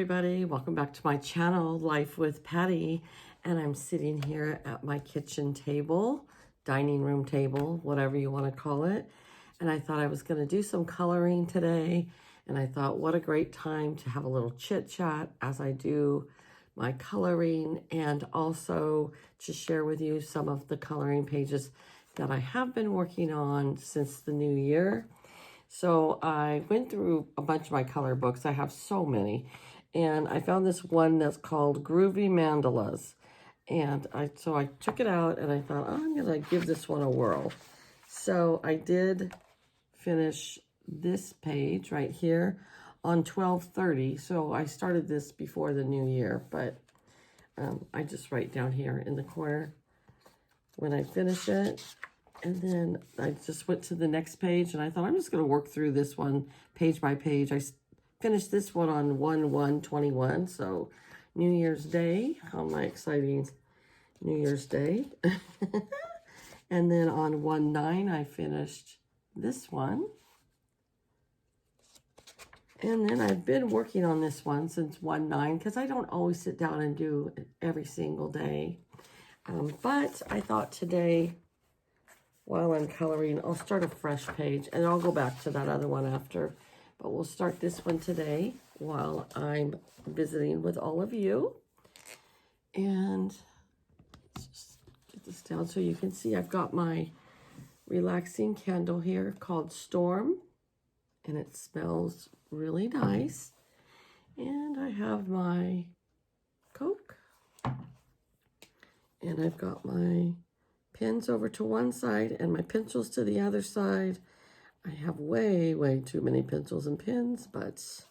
everybody. Welcome back to my channel, Life with Patty. And I'm sitting here at my kitchen table, dining room table, whatever you want to call it. And I thought I was going to do some coloring today. And I thought, what a great time to have a little chit chat as I do my coloring, and also to share with you some of the coloring pages that I have been working on since the new year. So I went through a bunch of my color books. I have so many. And I found this one that's called Groovy Mandalas. And so I took it out and I thought, oh, I'm going to give this one a whirl. So I did finish this page right here on 12/30. So I started this before the new year, but I just write down here in the corner when I finish it. And then I just went to the next page, and I thought I'm just going to work through this one page by page. I finished this one on 1/1/21, so New Year's Day. How am I exciting New Year's Day? And then on 1/9, I finished this one. And then I've been working on this one since 1/9, because I don't always sit down and do it every single day. But I thought today, while I'm coloring, I'll start a fresh page, and I'll go back to that other one after. But we'll start this one today while I'm visiting with all of you. And let's just get this down so you can see. I've got my relaxing candle here called Storm, and it smells really nice. And I have my Coke, and I've got my pens over to one side and my pencils to the other side. I have way too many pencils and pens, but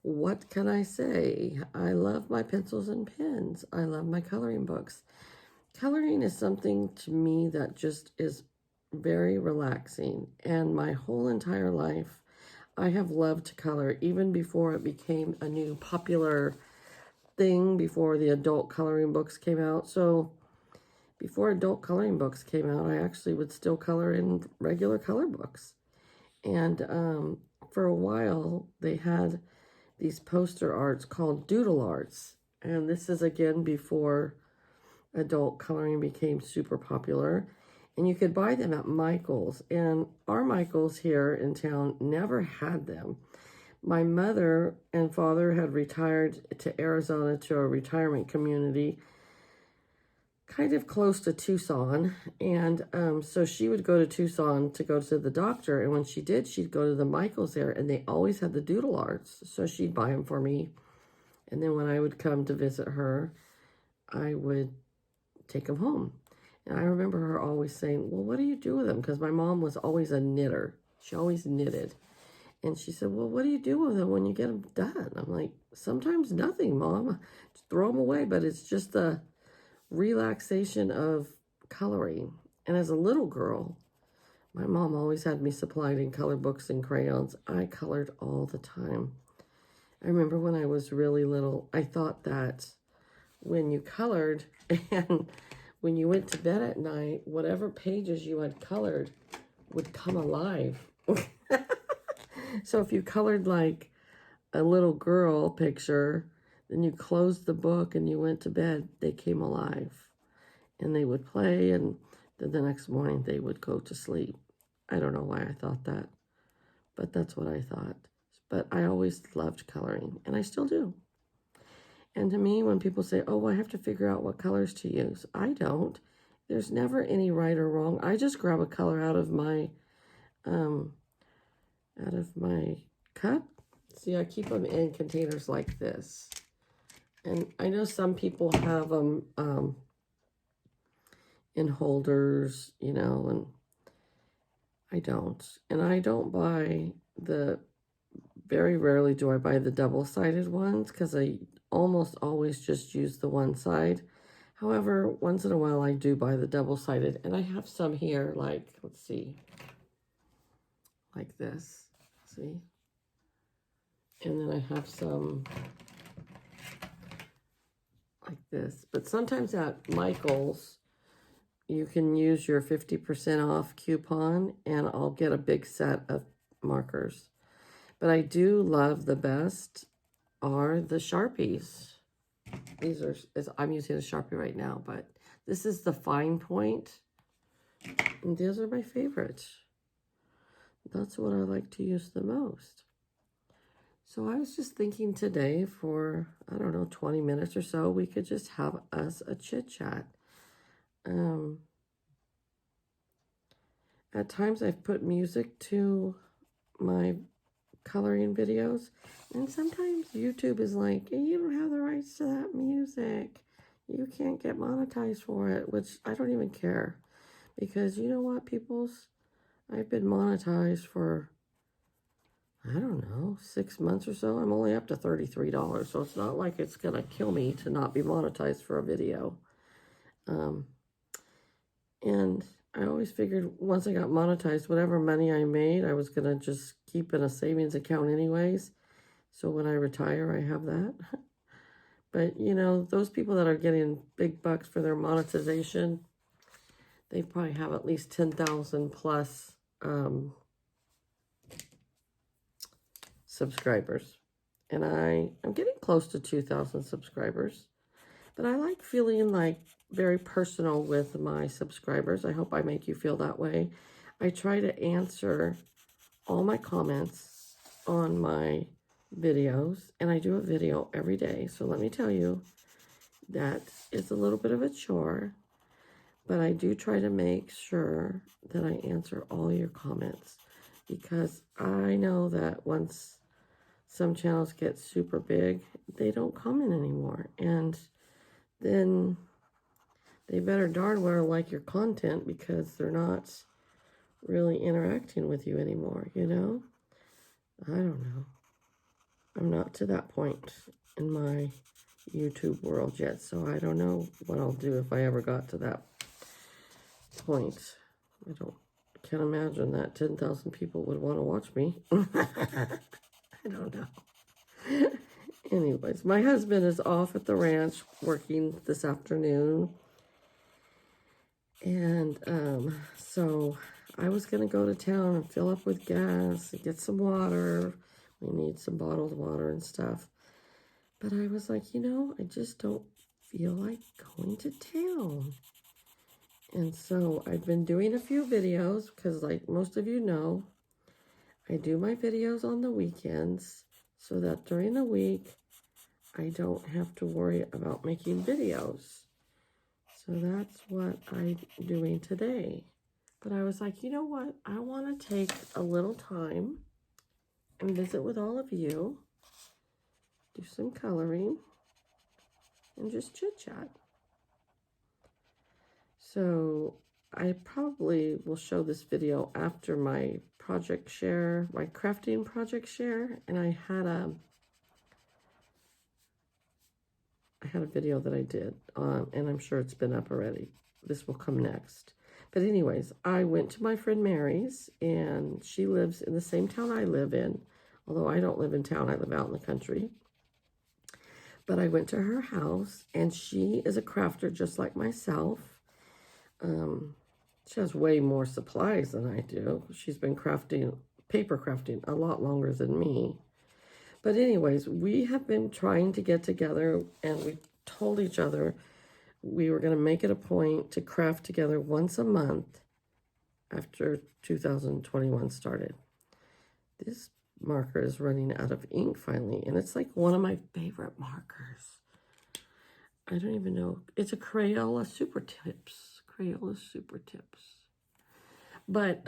what can I say? I love my pencils and pens. I love my coloring books. Coloring is something to me that just is very relaxing, and my whole entire life I have loved to color, even before it became a new popular thing, before the adult coloring books came out. So before adult coloring books came out, I actually would still color in regular color books. And for a while, they had these poster arts called doodle arts. And this is, again, before adult coloring became super popular. And you could buy them at Michael's. And our Michael's here in town never had them. My mother and father had retired to Arizona, to a retirement community kind of close to Tucson, and so she would go to Tucson to go to the doctor, and when she did, she'd go to the Michael's there, and they always had the doodle arts, so she'd buy them for me. And then when I would come to visit her, I would take them home. And I remember her always saying, well, what do you do with them? Because my mom was always a knitter. She always knitted. And she said, well, what do you do with them when you get them done? I'm like, sometimes nothing, Mom. Just throw them away. But it's just the relaxation of coloring. And as a little girl, my mom always had me supplied in color books and crayons. I colored all the time. I remember when I was really little, I thought that when you colored and when you went to bed at night, whatever pages you had colored would come alive. So if you colored like a little girl picture, then you closed the book and you went to bed, they came alive. And they would play, and then the next morning they would go to sleep. I don't know why I thought that, but that's what I thought. But I always loved coloring, and I still do. And to me, when people say, oh, I have to figure out what colors to use, I don't. There's never any right or wrong. I just grab a color out of my cup. See, I keep them in containers like this. And I know some people have them in holders, you know, and I don't. And I don't buy very rarely do I buy the double-sided ones, because I almost always just use the one side. However, once in a while I do buy the double-sided, and I have some here, like, let's see, like this, see? And then I have some like this. But sometimes at Michael's, you can use your 50% off coupon, and I'll get a big set of markers. But I do love the best are the Sharpies. These are, I'm using a Sharpie right now, but this is the fine point. And these are my favorites. That's what I like to use the most. So I was just thinking today for, I don't know, 20 minutes or so, we could just have us a chit chat. At times I've put music to my coloring videos, and sometimes YouTube is like, hey, you don't have the rights to that music. You can't get monetized for it, which I don't even care. Because you know what, peoples? I've been monetized for, I don't know, 6 months or so. I'm only up to $33, so it's not like it's going to kill me to not be monetized for a video. And I always figured once I got monetized, whatever money I made, I was going to just keep in a savings account anyways. So when I retire, I have that. But, you know, those people that are getting big bucks for their monetization, they probably have at least 10,000 plus subscribers. And I'm getting close to 2,000 subscribers. But I like feeling like very personal with my subscribers. I hope I make you feel that way. I try to answer all my comments on my videos, and I do a video every day. So let me tell you, that is a little bit of a chore, but I do try to make sure that I answer all your comments, because I know that once some channels get super big, they don't comment anymore, and then they better darn well like your content, because they're not really interacting with you anymore, you know? I don't know. I'm not to that point in my YouTube world yet, so I don't know what I'll do if I ever got to that point. Can't imagine that 10,000 people would want to watch me. I don't know. Anyways, my husband is off at the ranch working this afternoon. And so I was going to go to town and fill up with gas and get some water. We need some bottled water and stuff. But I was like, you know, I just don't feel like going to town. And so I've been doing a few videos because, like most of you know, I do my videos on the weekends so that during the week I don't have to worry about making videos. So that's what I'm doing today. But I was like, you know what? I want to take a little time and visit with all of you, do some coloring, and just chit-chat. So I probably will show this video after my project share, my crafting project share, and I had a video that I did, and I'm sure it's been up already. This will come next. But anyways, I went to my friend Mary's, and she lives in the same town I live in, although I don't live in town, I live out in the country. But I went to her house, and she is a crafter just like myself. She has way more supplies than I do. She's been paper crafting a lot longer than me. But anyways, we have been trying to get together, and we told each other we were going to make it a point to craft together once a month after 2021 started. This marker is running out of ink finally, and it's like one of my favorite markers. I don't even know. It's a Crayola Super Tips. Crayola Super Tips. But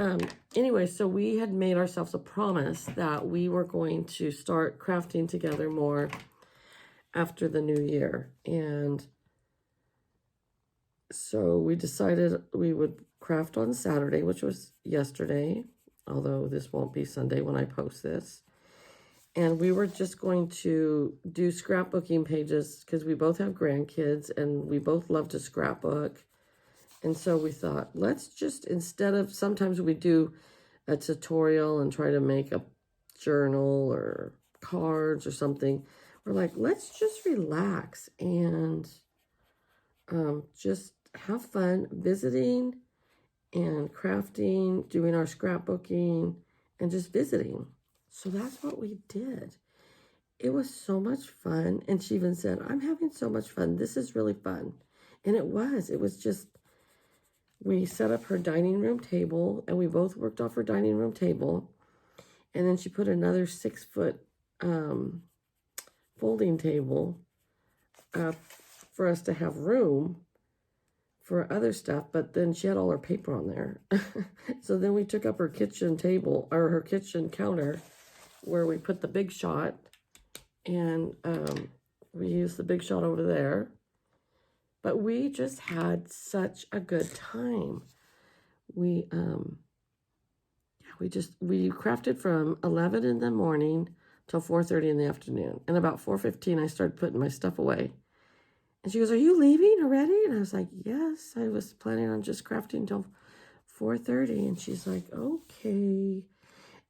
anyway, so we had made ourselves a promise that we were going to start crafting together more after the new year. And so we decided we would craft on Saturday, which was yesterday, although this won't be Sunday when I post this. And we were just going to do scrapbooking pages because we both have grandkids and we both love to scrapbook. And so we thought, let's just, instead of, sometimes we do a tutorial and try to make a journal or cards or something. We're like, let's just relax and just have fun visiting and crafting, doing our scrapbooking, and just visiting. So that's what we did. it was so much fun. And she even said, I'm having so much fun. This is really fun. And it was. It was just, we set up her dining room table and we both worked off her dining room table. And then she put another 6-foot folding table up for us to have room for other stuff. But then she had all her paper on there. So then we took up her kitchen table, or her kitchen counter, where we put the Big Shot. And we used the Big Shot over there. But we just had such a good time. We crafted from 11 in the morning till 4:30 in the afternoon. And about 4:15, I started putting my stuff away. And she goes, are you leaving already? And I was like, yes, I was planning on just crafting till 4:30. And she's like, okay.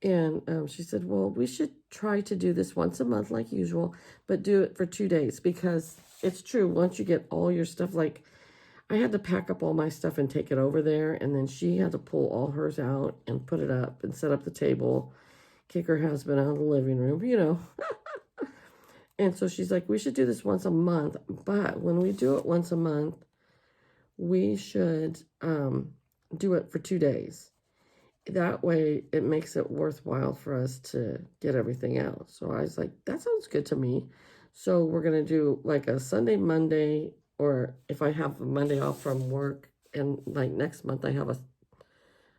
And she said, well, we should try to do this once a month like usual, but do it for 2 days, because it's true. Once you get all your stuff, like I had to pack up all my stuff and take it over there. And then she had to pull all hers out and put it up and set up the table, kick her husband out of the living room, you know. And so she's like, we should do this once a month. But when we do it once a month, we should do it for 2 days. That way it makes it worthwhile for us to get everything out. So I was like, that sounds good to me. So we're going to do like a Sunday, Monday, or if I have a Monday off from work, and like next month I have a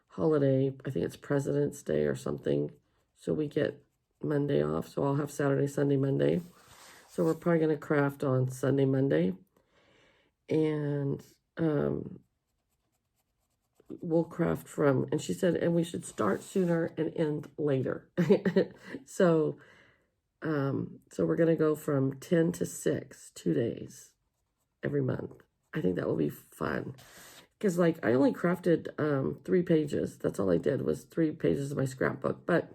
holiday, I think it's President's Day or something. So we get Monday off. So I'll have Saturday, Sunday, Monday. So we're probably going to craft on Sunday, Monday. And we'll craft from, and she said, and we should start sooner and end later. So we're going to go from 10 to 6, 2 days every month. I think that will be fun. Because like I only crafted 3 pages. That's all I did was 3 pages of my scrapbook. But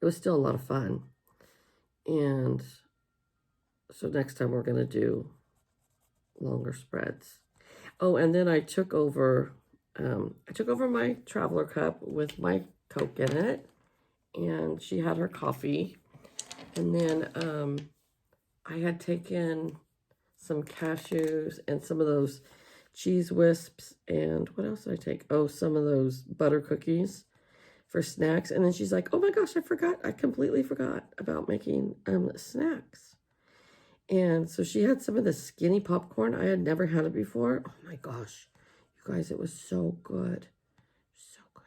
it was still a lot of fun. And so next time we're going to do longer spreads. Oh, and then I took over my traveler cup with my Coke in it, and she had her coffee. And then I had taken some cashews and some of those cheese wisps, and what else did I take? Oh, some of those butter cookies for snacks. And then she's like, oh my gosh, I completely forgot about making snacks. And so she had some of the skinny popcorn. I had never had it before. Oh my gosh, you guys, it was so good. So good.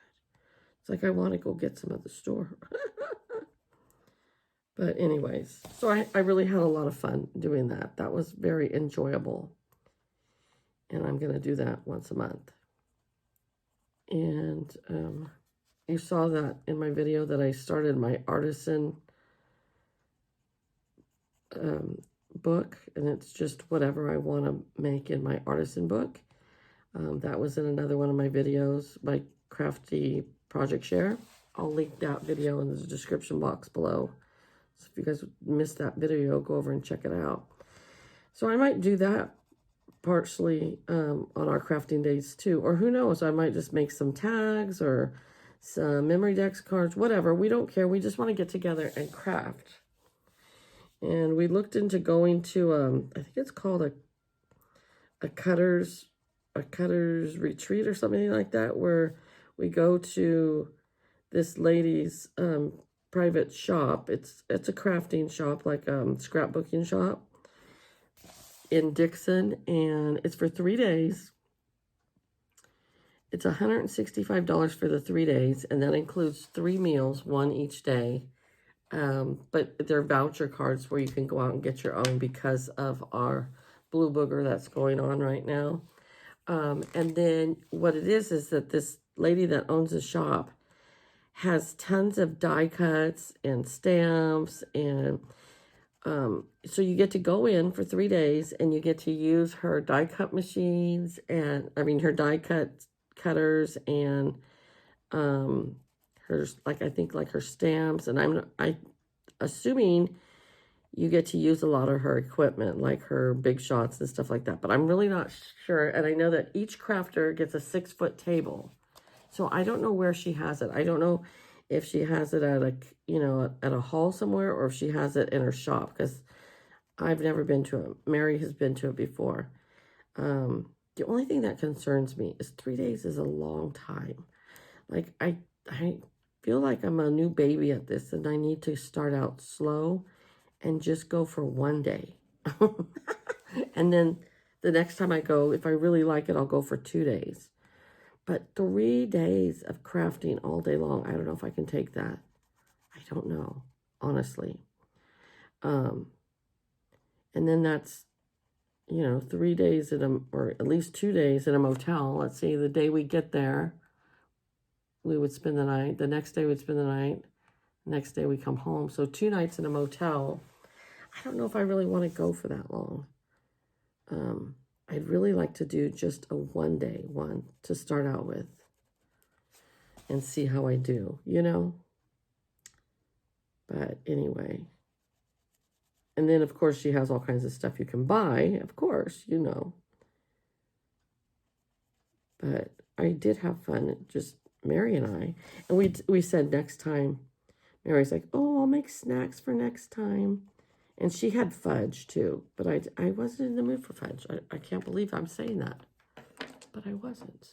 It's like I want to go get some at the store. But anyways, so I really had a lot of fun doing that. That was very enjoyable. And I'm going to do that once a month. And you saw that in my video that I started my artisan book, and it's just whatever I want to make in my artisan book. That was in another one of my videos, my crafty project share. I'll link that video in the description box below. So if you guys missed that video, go over and check it out. So I might do that partially on our crafting days too. Or who knows, I might just make some tags or some memory decks cards, whatever. We don't care. We just want to get together and craft. And we looked into going to, I think it's called a cutter's retreat or something like that, where we go to this lady's private shop. It's a crafting shop, like scrapbooking shop in Dixon, and it's for 3 days. It's $165 for the 3 days, and that includes 3 meals, 1 each day. But they're voucher cards where you can go out and get your own because of our blue booger that's going on right now. And then what it is that this lady that owns the shop has tons of die cuts and stamps, and so you get to go in for 3 days and you get to use her die cut machines, and her die cutters, and her, like, I think like her stamps, and I'm assuming you get to use a lot of her equipment, like her Big Shots and stuff like that, but I'm really not sure. And I know that each crafter gets a 6-foot table. So I don't know where she has it. I don't know if she has it at a, you know, at a hall somewhere, or if she has it in her shop, because I've never been to it. Mary has been to it before. The only thing that concerns me is 3 days is a long time. Like, I feel like I'm a new baby at this, and I need to start out slow and just go for 1 day. And then the next time I go, if I really like it, I'll go for 2 days. But 3 days of crafting all day long, I don't know if I can take that. I don't know, honestly. And then that's, you know, 3 days in a, or at least 2 days in a motel. Let's see, the day we get there, we would spend the night. The next day we'd spend the night. Next day we come home. So 2 nights in a motel. I don't know if I really want to go for that long. I'd really like to do just a 1 day one to start out with and see how I do, you know? But anyway. And then, of course, she has all kinds of stuff you can buy, of course, you know. But I did have fun, just Mary and I. And we said next time, Mary's like, oh, I'll make snacks for next time. And she had fudge, too. But I wasn't in the mood for fudge. I can't believe I'm saying that. But I wasn't.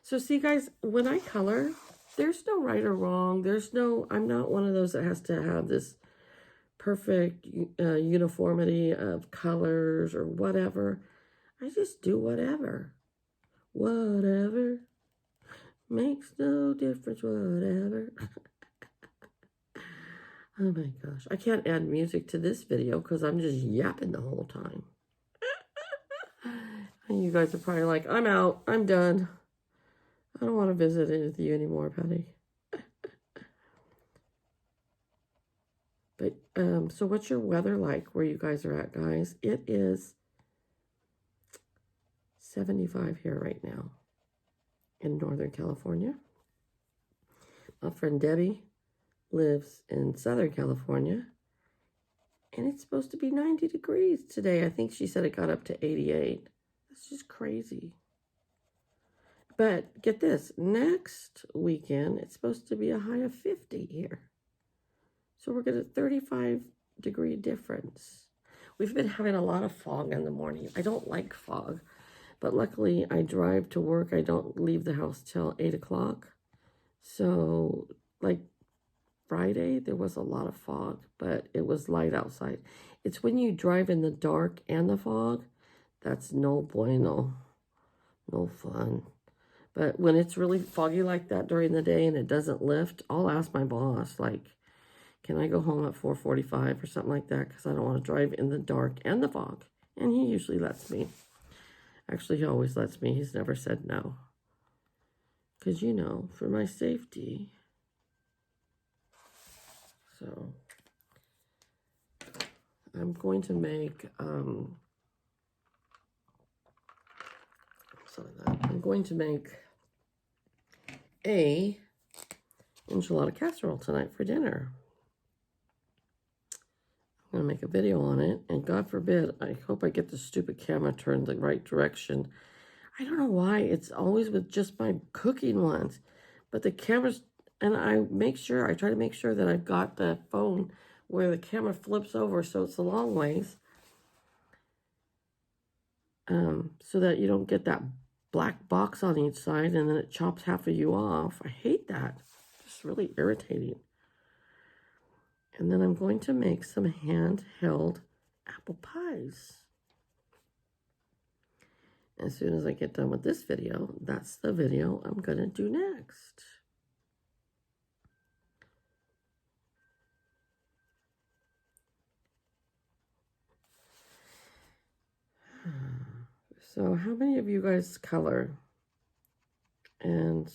So, see, guys, when I color, there's no right or wrong. There's no, I'm not one of those that has to have this perfect uniformity of colors or whatever. I just do whatever. Whatever. Makes no difference, whatever. Oh my gosh. I can't add music to this video because I'm just yapping the whole time. And you guys are probably like, I'm out. I'm done. I don't want to visit with you anymore, Patty. But, so what's your weather like where you guys are at, guys? It is 75 here right now in Northern California. My friend Debbie lives in Southern California, and it's supposed to be 90 degrees today. I think she said it got up to 88. That's just crazy. But get this, next weekend, it's supposed to be a high of 50 here. So we're going to 35-degree difference. We've been having a lot of fog in the morning. I don't like fog, but luckily I drive to work. I don't leave the house till 8 o'clock. So like Friday, there was a lot of fog, but it was light outside. It's when you drive in the dark and the fog, that's no bueno, no fun. But when it's really foggy like that during the day and it doesn't lift, I'll ask my boss, like, can I go home at 4:45 or something like that? Because I don't want to drive in the dark and the fog. And he usually lets me. Actually, he always lets me. He's never said no. Because, you know, for my safety. So, I'm going to make, I'm going to make a enchilada casserole tonight for dinner. I'm going to make a video on it, and God forbid, I hope I get the stupid camera turned the right direction. I don't know why, it's always with just my cooking ones, but the cameras, and I try to make sure that I've got the phone where the camera flips over so it's a long ways, so that you don't get that black box on each side and then it chops half of you off. I hate that. It's just really irritating. And then I'm going to make some handheld apple pies. As soon as I get done with this video, that's the video I'm going to do next. So how many of you guys color? And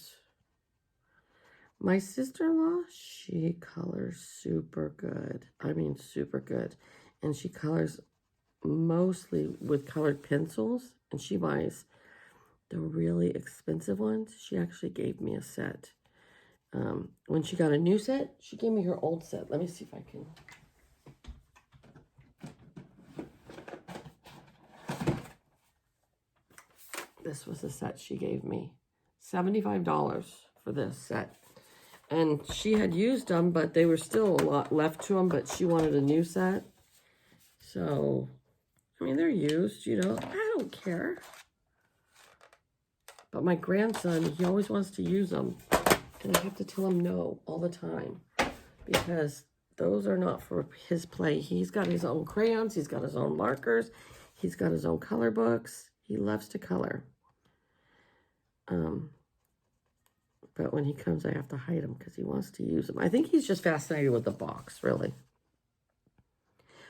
my sister-in-law, she colors super good. I mean, super good. And she colors mostly with colored pencils. And she buys the really expensive ones. She actually gave me a set. When she got a new set, she gave me her old set. Let me see if I can. This was the set she gave me. $75 for this set. And she had used them, but they were still a lot left to them, but she wanted a new set. So, I mean, they're used, you know. I don't care. But my grandson, he always wants to use them. And I have to tell him no all the time. Because those are not for his play. He's got his own crayons. He's got his own markers. He's got his own color books. He loves to color. But when he comes, I have to hide him because he wants to use them. I think he's just fascinated with the box, really.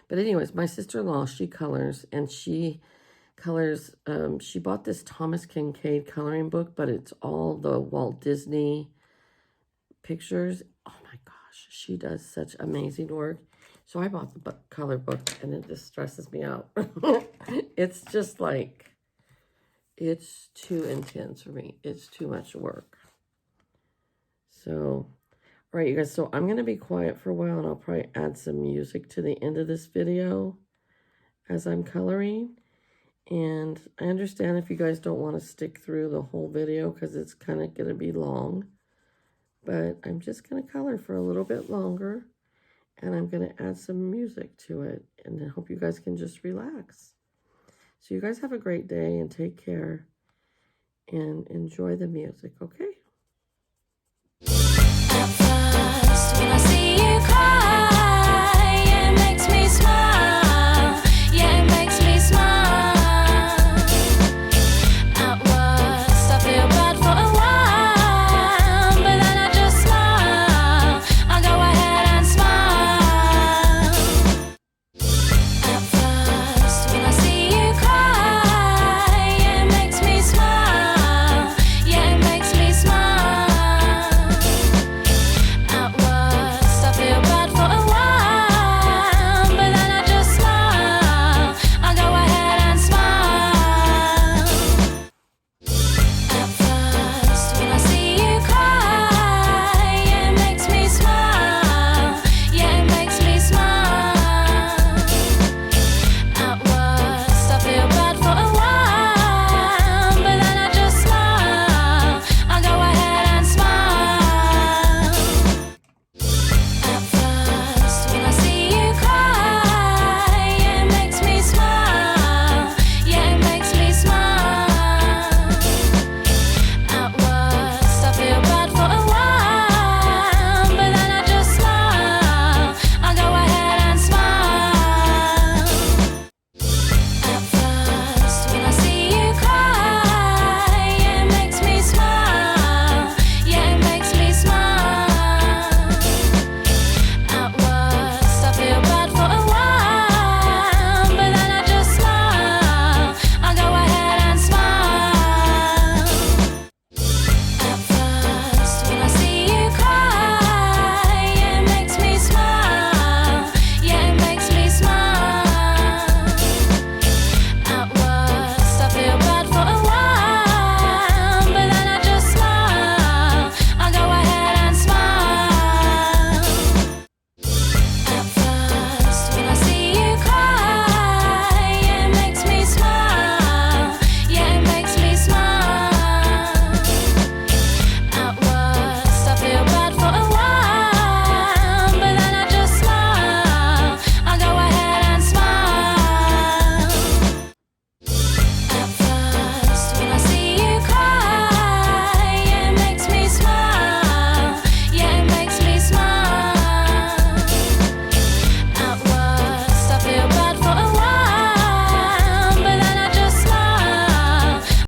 But anyways, my sister-in-law, she colors, and she colors, she bought this Thomas Kincaid coloring book, but it's all the Walt Disney pictures. Oh my gosh, she does such amazing work. So I bought the color book, and it just stresses me out. It's just like, it's too intense for me. It's too much work. So, all right, you guys, so I'm going to be quiet for a while, and I'll probably add some music to the end of this video as I'm coloring. And I understand if you guys don't want to stick through the whole video because it's kind of going to be long. But I'm just going to color for a little bit longer, and I'm going to add some music to it. And I hope you guys can just relax. So you guys have a great day, and take care, and enjoy the music, okay?